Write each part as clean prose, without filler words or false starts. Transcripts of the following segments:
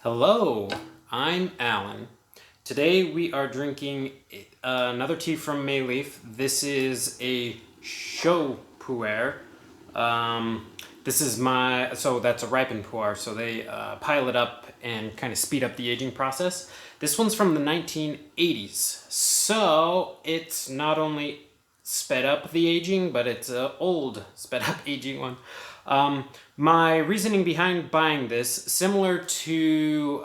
Hello, I'm Alan. Today we are drinking another tea from May Leaf. This is a Shu Puerh. This is so that's a ripened pu'er, so they pile it up and kind of speed up the aging process. This one's from the 1980s, so it's not only sped up the aging, but it's an old sped up aging one. My reasoning behind buying this, similar to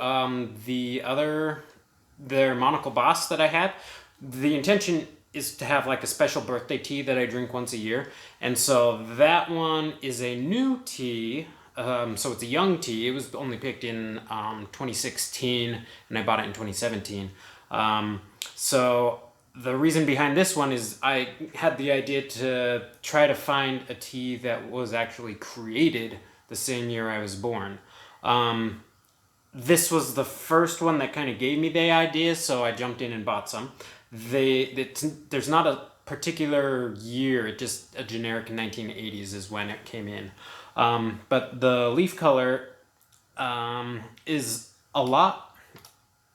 their Monocle Boss that I had, the intention is to have like a special birthday tea that I drink once a year. And so that one is a new tea. So it's a young tea. It was only picked in 2016 and I bought it in 2017. So the reason behind this one is I had the idea to try to find a tea that was actually created the same year I was born. This was the first one that kind of gave me the idea, so I jumped in and bought some. There's not a particular year, just a generic 1980s is when it came in. But the leaf color is a lot,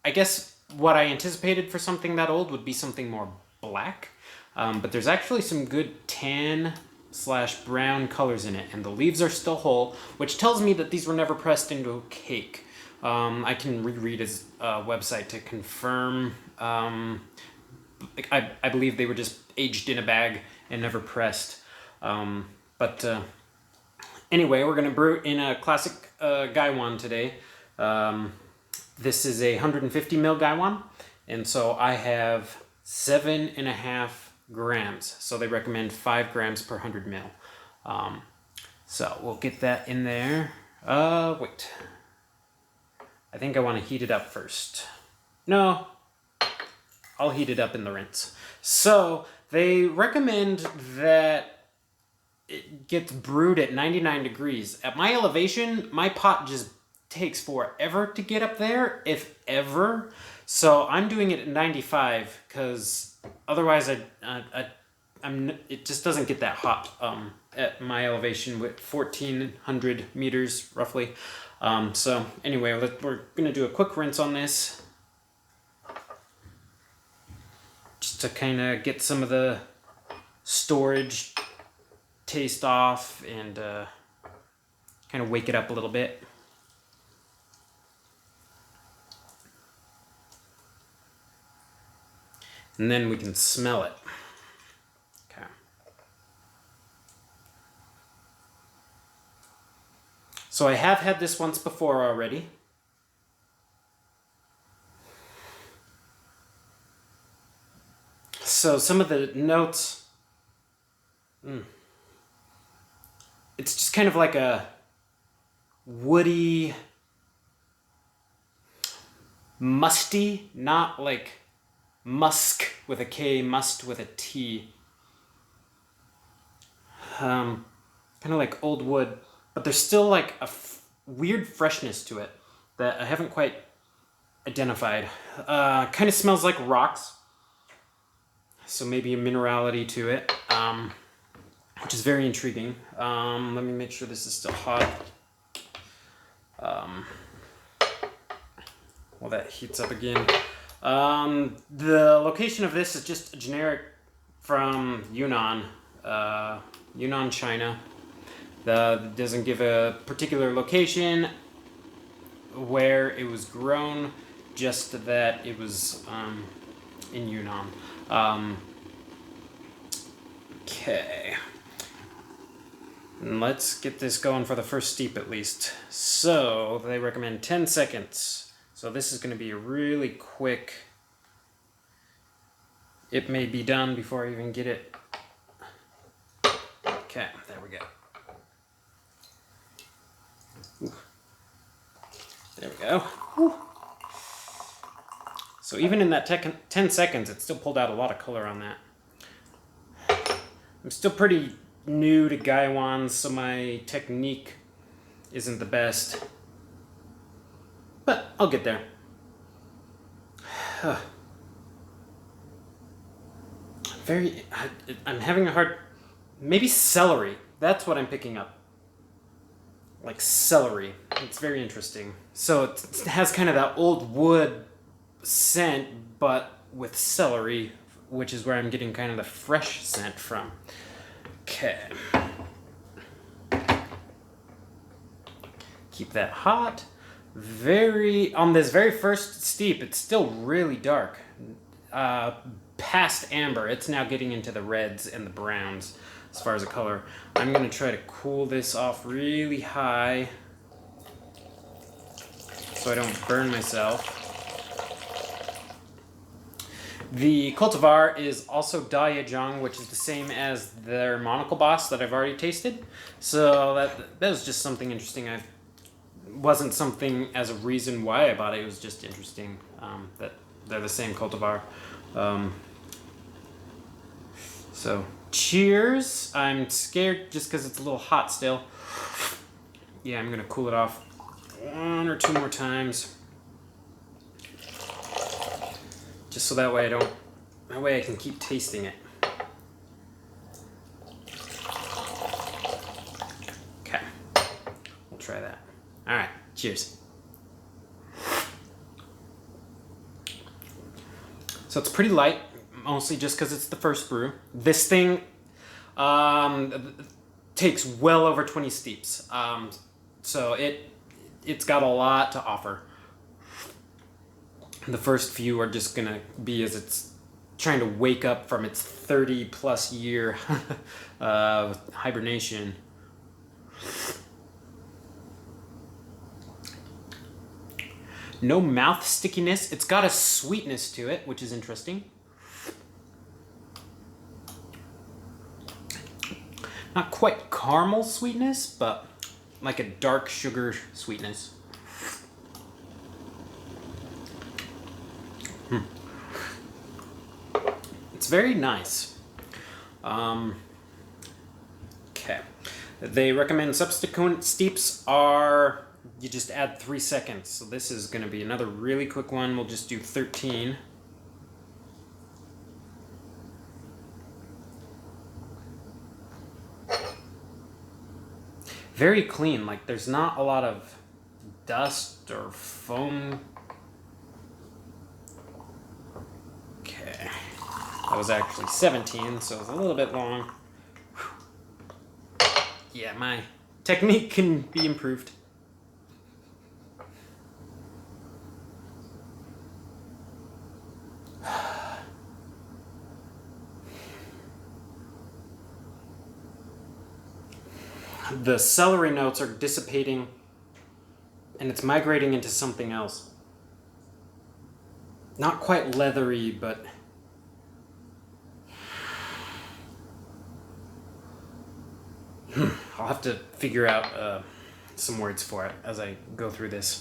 I guess what I anticipated for something that old would be something more black. But there's actually some good tan/brown colors in it, and the leaves are still whole, which tells me that these were never pressed into a cake. I can reread his website to confirm. I believe they were just aged in a bag and never pressed. Anyway, we're going to brew in a classic Gaiwan today. This is a 150 ml Gaiwan, and so I have 7.5 grams. So they recommend 5 grams per 100 ml. So we'll get that in there. Wait. I think I want to heat it up first. No, I'll heat it up in the rinse. So they recommend that it gets brewed at 99 degrees. At my elevation, my pot just takes forever to get up there, if ever. So I'm doing it at 95 because otherwise it just doesn't get that hot at my elevation with 1,400 meters roughly. So anyway, we're gonna do a quick rinse on this just to kind of get some of the storage taste off and kind of wake it up a little bit. And then we can smell it. Okay. So I have had this once before already. So some of the notes, it's just kind of like a woody, musty, not like musk with a K, must with a T. Kind of like old wood, but there's still like a weird freshness to it that I haven't quite identified. Kind of smells like rocks, so maybe a minerality to it, which is very intriguing. Let me make sure this is still hot. While that heats up again. The location of this is just a generic from Yunnan, Yunnan, China. Doesn't give a particular location where it was grown, just that it was in Yunnan. Okay. And let's get this going for the first steep at least. So they recommend 10 seconds. So this is going to be a really quick. It may be done before I even get it. Okay, there we go. Ooh. There we go. Ooh. So even in that 10 seconds, it still pulled out a lot of color on that. I'm still pretty new to Gaiwans, so my technique isn't the best. But I'll get there. I'm having a hard, maybe celery. That's what I'm picking up. like celery. It's very interesting. So it has kind of that old wood scent, but with celery, which is where I'm getting kind of the fresh scent from. Okay. Keep that hot. On this very first steep, it's still really dark. Past amber, it's now getting into the reds and the browns as far as the color. I'm gonna try to cool this off really high so I don't burn myself. The Cultivar is also Ye Zong, which is the same as their Monocle Boss that I've already tasted. So that was just something interesting. Wasn't something as a reason why I bought it. It was just interesting that they're the same Cultivar. So cheers. I'm scared just because it's a little hot still. Yeah, I'm gonna cool it off 1 or 2 more times. Just so that way I can keep tasting it. Okay, we'll try that. All right, cheers. So it's pretty light, mostly just because it's the first brew. This thing takes well over 20 steeps, so it's got a lot to offer. The first few are just gonna be as it's trying to wake up from its 30+ year hibernation. No mouth stickiness. It's got a sweetness to it, which is interesting. Not quite caramel sweetness, but like a dark sugar sweetness. It's very nice. Okay. They recommend subsequent steeps are, you just add 3 seconds. So this is going to be another really quick one. We'll just do 13. Very clean. Like there's not a lot of dust or foam. Okay. That was actually 17, so it's a little bit long. Yeah, my technique can be improved. The celery notes are dissipating and it's migrating into something else. Not quite leathery, but I'll have to figure out some words for it as I go through this.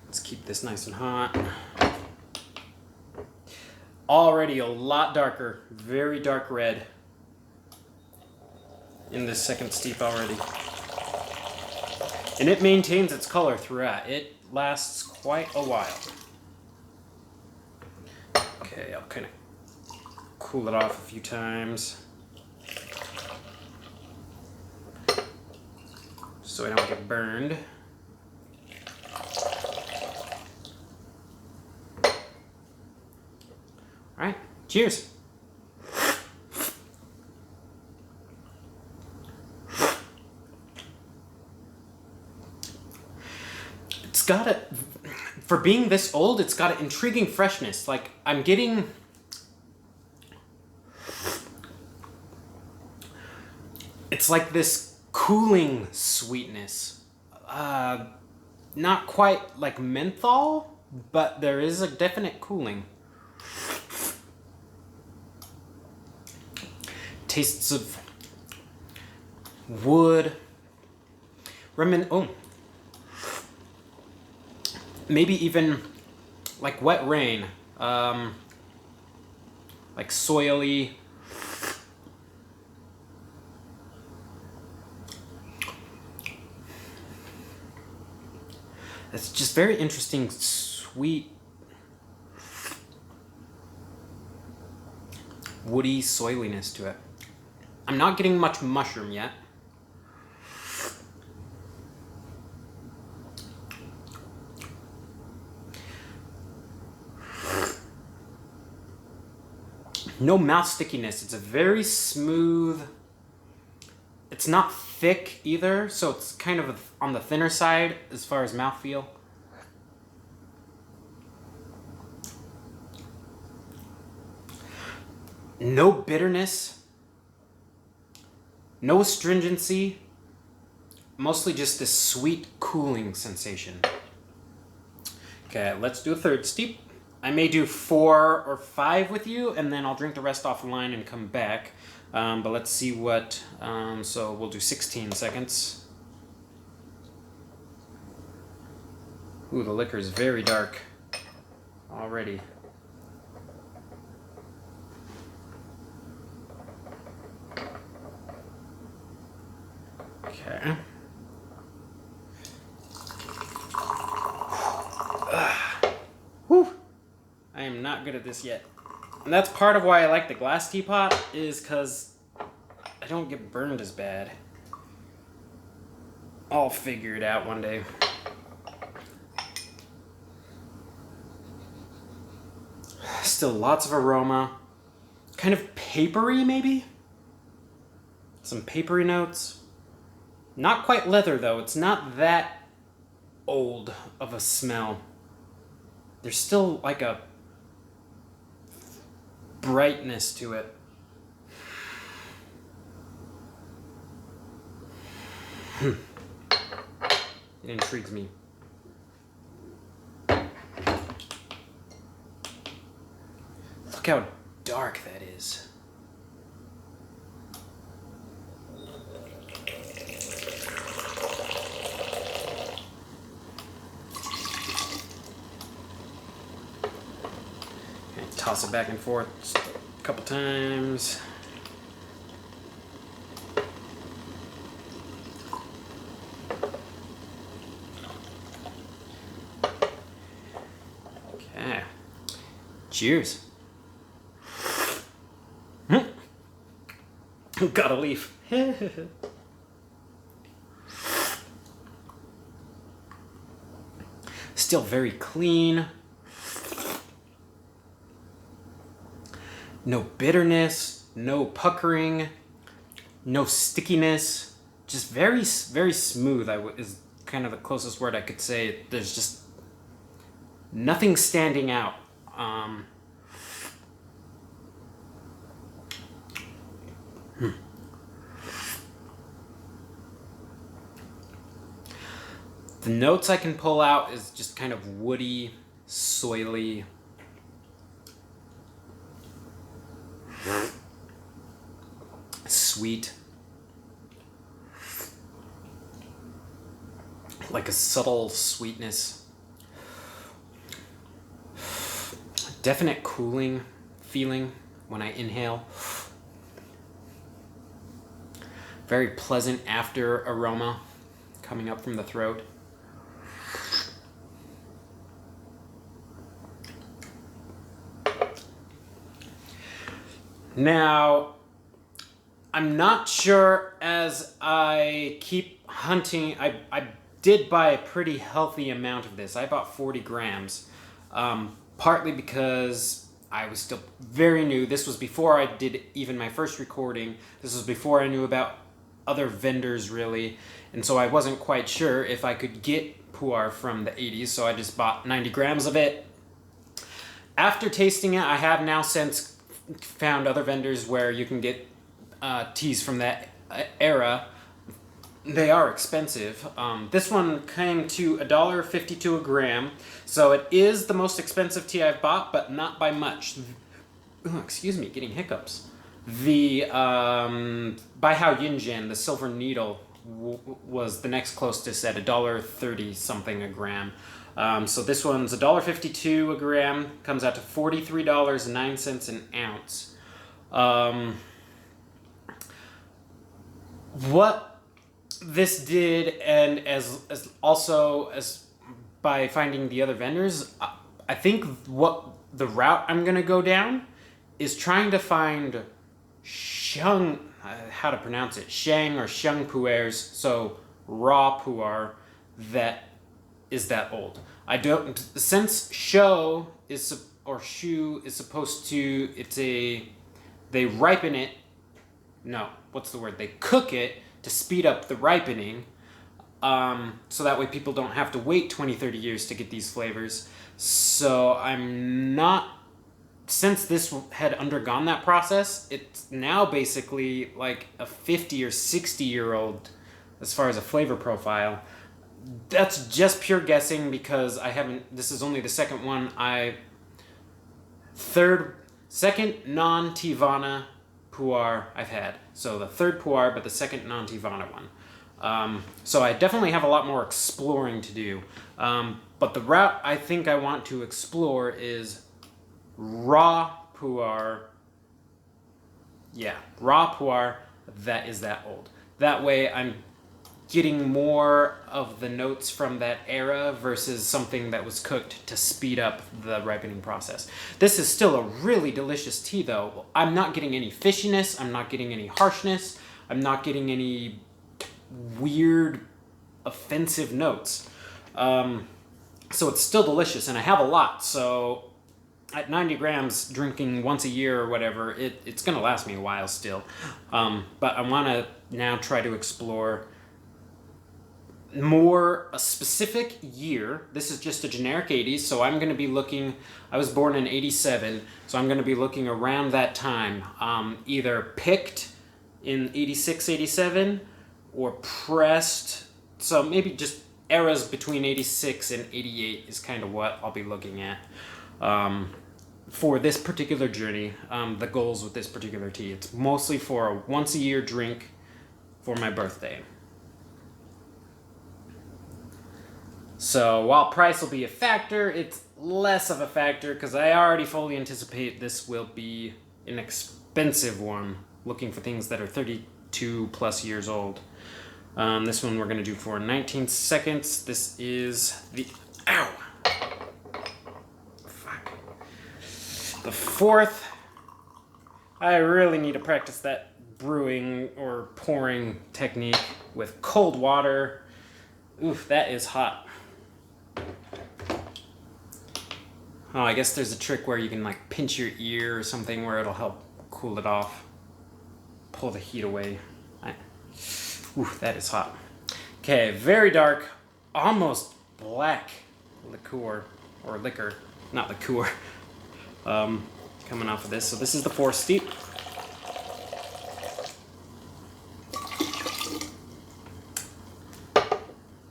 Let's keep this nice and hot. Already a lot darker, very dark red in this second steep already. And it maintains its color throughout. It lasts quite a while. Okay, I'll kind of cool it off a few times so I don't get burned. All right, cheers. It's got a, for being this old, it's got an intriguing freshness. Like I'm getting, it's like this cooling sweetness. Not quite like menthol, but there is a definite cooling. Tastes of wood, maybe even like wet rain, like soily. It's just very interesting, sweet, woody soiliness to it. I'm not getting much mushroom yet. No mouth stickiness. It's a very smooth. It's not thick either, so it's kind of on the thinner side as far as mouthfeel. No bitterness. No astringency. Mostly just this sweet cooling sensation. Okay, let's do a third steep. I may do 4 or 5 with you, and then I'll drink the rest offline and come back. But let's see what, so we'll do 16 seconds. Ooh, the liquor is very dark already. Okay. Whew. I am not good at this yet. And that's part of why I like the glass teapot, is because I don't get burned as bad. I'll figure it out one day. Still lots of aroma. Kind of papery, maybe? Some papery notes. Not quite leather, though. It's not that old of a smell. There's still like a brightness to it. It intrigues me. Look how dark that is. Toss it back and forth just a couple times. Okay. Cheers. Got a leaf. Still very clean. No bitterness, no puckering, no stickiness. Just very, very smooth is kind of the closest word I could say. There's just nothing standing out. The notes I can pull out is just kind of woody, soily. Sweet. Like a subtle sweetness. Definite cooling feeling when I inhale. Very pleasant after aroma coming up from the throat. Now, I'm not sure as I keep hunting. I did buy a pretty healthy amount of this. I bought 40 grams, partly because I was still very new. This was before I did even my first recording. This was before I knew about other vendors, really. And so I wasn't quite sure if I could get Puerh from the 80s, so I just bought 90 grams of it. After tasting it, I have now since found other vendors where you can get teas from that era. They are expensive. This one came to $1.52 a gram, so it is the most expensive tea I've bought, but not by much. Oh, excuse me, getting hiccups. The by Hao Yinjian, the Silver Needle, was the next closest at $1.30 something a gram. So this one's $1.52 a gram, comes out to $43.09 an ounce. What this did, and as also as by finding the other vendors, I think what the route I'm gonna go down is trying to find Sheng, how to pronounce it, Sheng or Sheng Puers, so raw pu'er that is that old. I don't, since Shu is supposed to, it's a they ripen it. No, what's the word? They cook it to speed up the ripening. So that way people don't have to wait 20, 30 years to get these flavors. So I'm not, since this had undergone that process, it's now basically like a 50 or 60-year-old as far as a flavor profile. That's just pure guessing because this is only the second one. Second non-Tivana Puerh I've had. So the third Puerh, but the second non-Tivana one. So I definitely have a lot more exploring to do. But the route I think I want to explore is raw Puerh. Yeah, raw Puerh that is that old. That way I'm getting more of the notes from that era versus something that was cooked to speed up the ripening process. This is still a really delicious tea though. I'm not getting any fishiness, I'm not getting any harshness, I'm not getting any weird offensive notes. So it's still delicious and I have a lot, so at 90 grams drinking once a year or whatever, it's gonna last me a while still. But I wanna now try to explore more a specific year. This is just a generic 80s, so I'm going to be looking, I was born in 87, so I'm going to be looking around that time, either picked in 86, 87, or pressed, so maybe just eras between 86 and 88 is kind of what I'll be looking at for this particular journey, the goals with this particular tea. It's mostly for a once a year drink for my birthday. So while price will be a factor, it's less of a factor because I already fully anticipate this will be an expensive one, looking for things that are 32 plus years old. This one we're going to do for 19 seconds. This is the, the fourth. I really need to practice that brewing or pouring technique with cold water. Oof, that is hot. Oh, I guess there's a trick where you can like pinch your ear or something where it'll help cool it off. Pull the heat away. Ooh, that is hot. Okay, very dark, almost black liqueur, or liquor, not liqueur, coming off of this. So this is the 4 steep.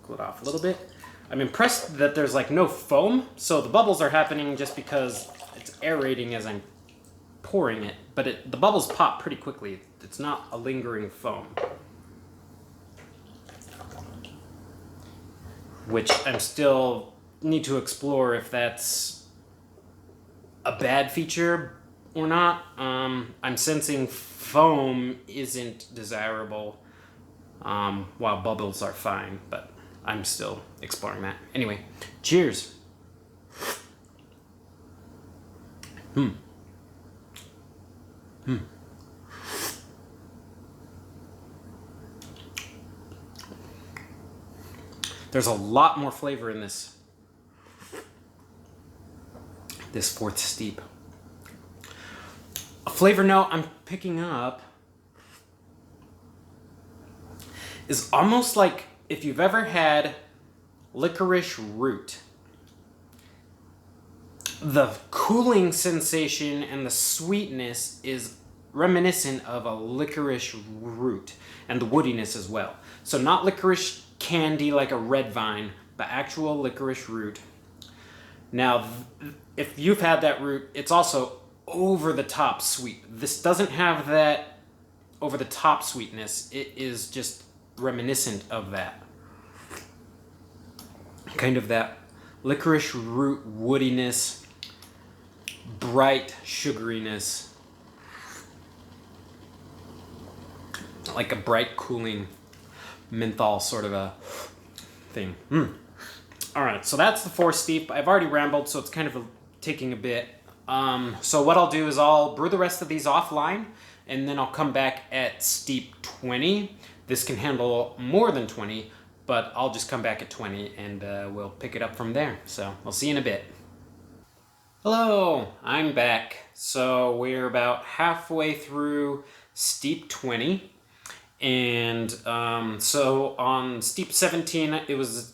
Cool it off a little bit. I'm impressed that there's like no foam, so the bubbles are happening just because it's aerating as I'm pouring it, but the bubbles pop pretty quickly. It's not a lingering foam, which I'm still need to explore if that's a bad feature or not. I'm sensing foam isn't desirable, while bubbles are fine, but I'm still exploring that. Anyway, cheers. There's a lot more flavor in this 4th steep. A flavor note I'm picking up is almost like if you've ever had licorice root. The cooling sensation and the sweetness is reminiscent of a licorice root, and the woodiness as well. So not licorice candy like a red vine, but actual licorice root. Now, if you've had that root, it's also over the top sweet. This doesn't have that over the top sweetness. It is just reminiscent of that. Kind of that licorice root woodiness, bright sugariness, like a bright cooling menthol sort of a thing. All right, so that's the 4 steep. I've already rambled, so it's kind of taking a bit. So what I'll do is I'll brew the rest of these offline, and then I'll come back at steep 20. This can handle more than 20, but I'll just come back at 20 and we'll pick it up from there. So I'll see you in a bit. Hello, I'm back. So we're about halfway through steep 20, and so on steep 17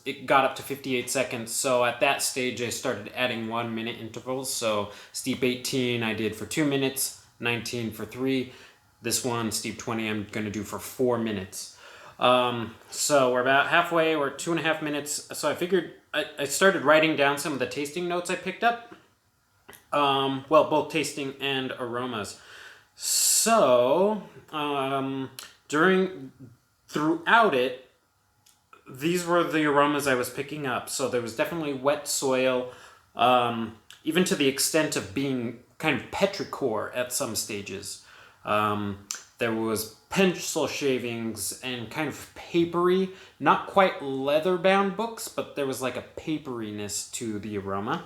it got up to 58 seconds. So at that stage I started adding 1 minute intervals. So steep 18 I did for 2 minutes, 19 for 3. This one, steep 20, I'm gonna do for 4 minutes. So we're about halfway. We're at 2.5 minutes. So I figured I started writing down some of the tasting notes I picked up. Well, both tasting and aromas. So, throughout it, these were the aromas I was picking up. So there was definitely wet soil, even to the extent of being kind of petrichor at some stages. There was pencil shavings and kind of papery, not quite leather-bound books, but there was like a paperiness to the aroma.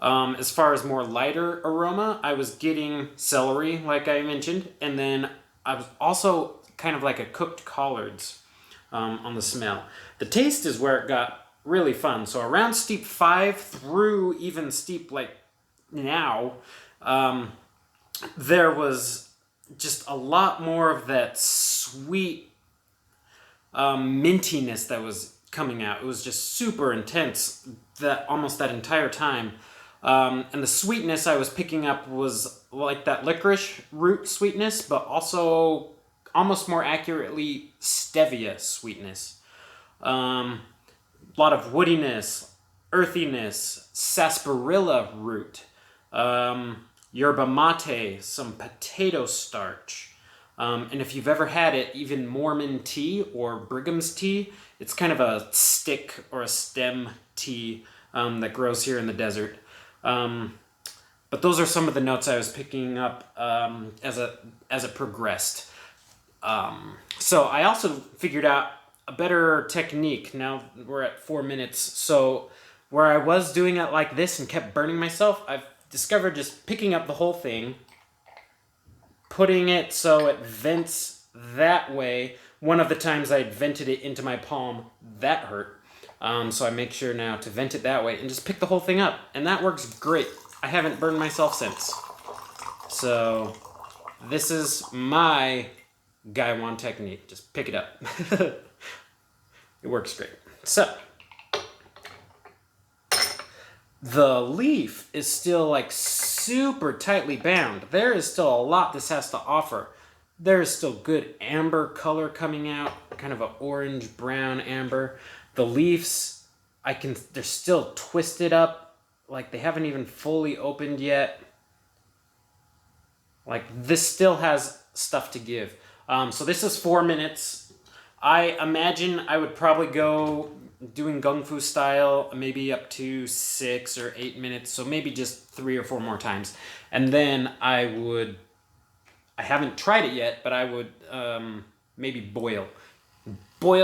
As far as more lighter aroma, I was getting celery, like I mentioned, and then I was also kind of like a cooked collards on the smell. The taste is where it got really fun. So around steep 5 through even steep like now, there was just a lot more of that sweet mintiness that was coming out. It was just super intense almost that entire time. And the sweetness I was picking up was like that licorice root sweetness, but also almost more accurately Stevia sweetness. A lot of woodiness, earthiness, sarsaparilla root, yerba mate, some potato starch. And if you've ever had it, even Mormon tea or Brigham's tea, it's kind of a stick or a stem tea that grows here in the desert. But those are some of the notes I was picking up as it progressed. So I also figured out a better technique. Now we're at 4 minutes. So where I was doing it like this and kept burning myself, I've discovered just picking up the whole thing, putting it so it vents that way. One of the times I vented it into my palm, that hurt. So I make sure now to vent it that way and just pick the whole thing up. And that works great. I haven't burned myself since. So this is my Gaiwan technique. Just pick it up. It works great. So the leaf is still like super tightly bound. There is still a lot this has to offer. There is still good amber color coming out, kind of an orange brown amber. The leaves, they're still twisted up, like they haven't even fully opened yet. Like this still has stuff to give. So this is 4 minutes. I imagine I would probably go doing Gung Fu style, maybe up to 6 or 8 minutes. So maybe just 3 or 4 more times. And then I haven't tried it yet, but I would maybe boil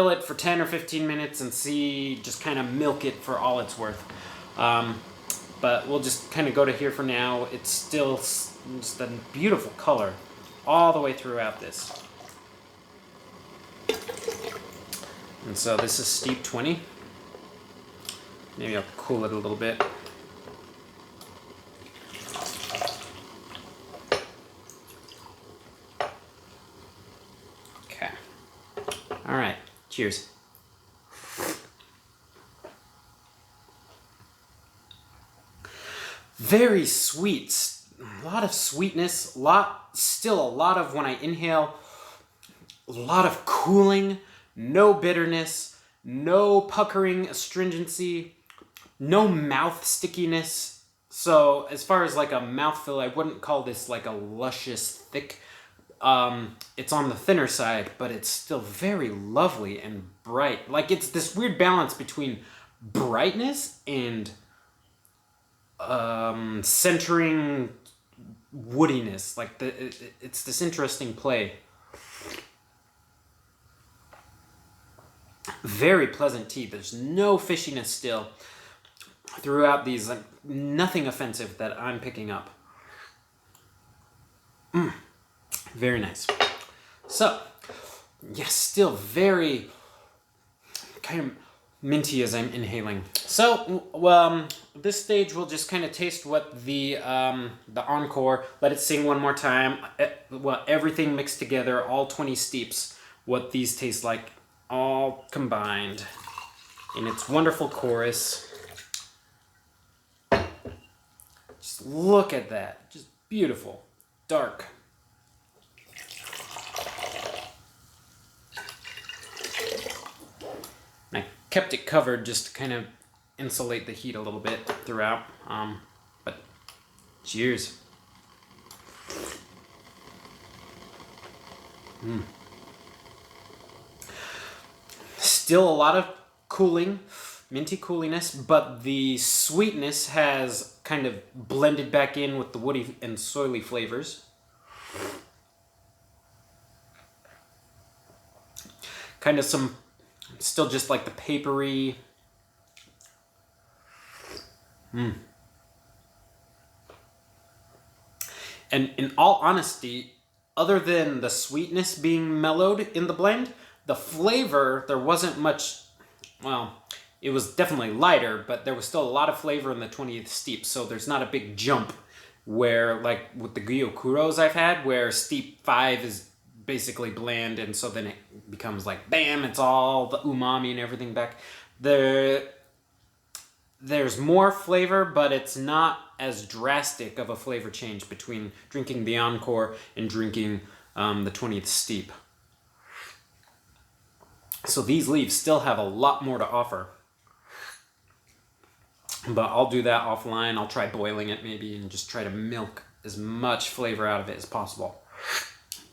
it for 10 or 15 minutes and just kind of milk it for all it's worth. But we'll just kind of go to here for now. It's still just a beautiful color all the way throughout this. And so this is steep 20. Maybe I'll cool it a little bit. Okay. All right. Cheers. Very sweet. A lot of sweetness. Still a lot of, when I inhale, a lot of cooling. No bitterness. No puckering astringency. No mouth stickiness. So as far as like a mouthfeel, I wouldn't call this like a luscious, thick. It's on the thinner side, but it's still very lovely and bright. Like it's this weird balance between brightness and centering woodiness. Like it's this interesting play. Very pleasant tea. There's no fishiness still throughout these. Like, nothing offensive that I'm picking up. Very nice. So, yes, still very kind of minty as I'm inhaling. So, at this stage, we'll just kind of taste what the encore, let it sing one more time, well, everything mixed together, all 20 steeps, what these taste like, all combined in its wonderful chorus. Just look at that, just beautiful, dark. I kept it covered just to kind of insulate the heat a little bit throughout, but cheers. Still a lot of cooling, minty cooliness, but the sweetness has kind of blended back in with the woody and soily flavors. Kind of some, still just like the papery. And in all honesty, other than the sweetness being mellowed in the blend, the flavor, there wasn't much, well, it was definitely lighter, but there was still a lot of flavor in the 20th steep, so there's not a big jump where, like with the Gyokuros I've had, where steep 5 is basically bland, and so then it becomes like, bam, it's all the umami and everything back. There's more flavor, but it's not as drastic of a flavor change between drinking the Encore and drinking the 20th Steep. So these leaves still have a lot more to offer. But I'll do that offline. I'll try boiling it maybe and just try to milk as much flavor out of it as possible.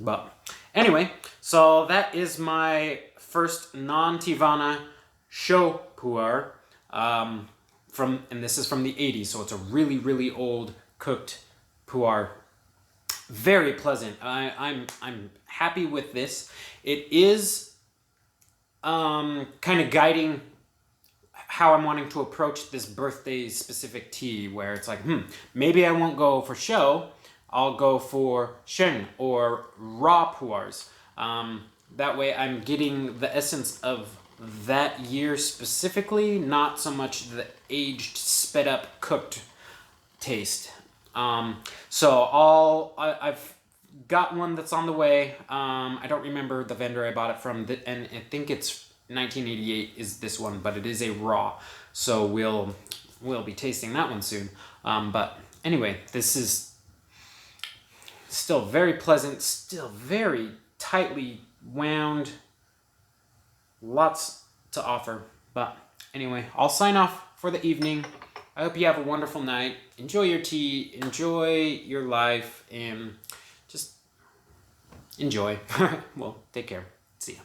But anyway, so that is my first non-Tivana Shu Puerh. And this is from the 80s, so it's a really, really old cooked pu'er. Very pleasant. I'm happy with this. It is kind of guiding how I'm wanting to approach this birthday specific tea, where it's like, maybe I won't go for show, I'll go for sheng or raw pu'ers. That way I'm getting the essence of that year specifically, not so much the aged, sped up, cooked taste. So I've got one that's on the way. I don't remember the vendor I bought it from, and I think it's 1988 is this one, but it is a raw. So we'll be tasting that one soon. But anyway, this is still very pleasant, still very tightly wound. Lots to offer. But anyway, I'll sign off for the evening. I hope you have a wonderful night. Enjoy your tea, enjoy your life, and just enjoy. Well, take care. See ya.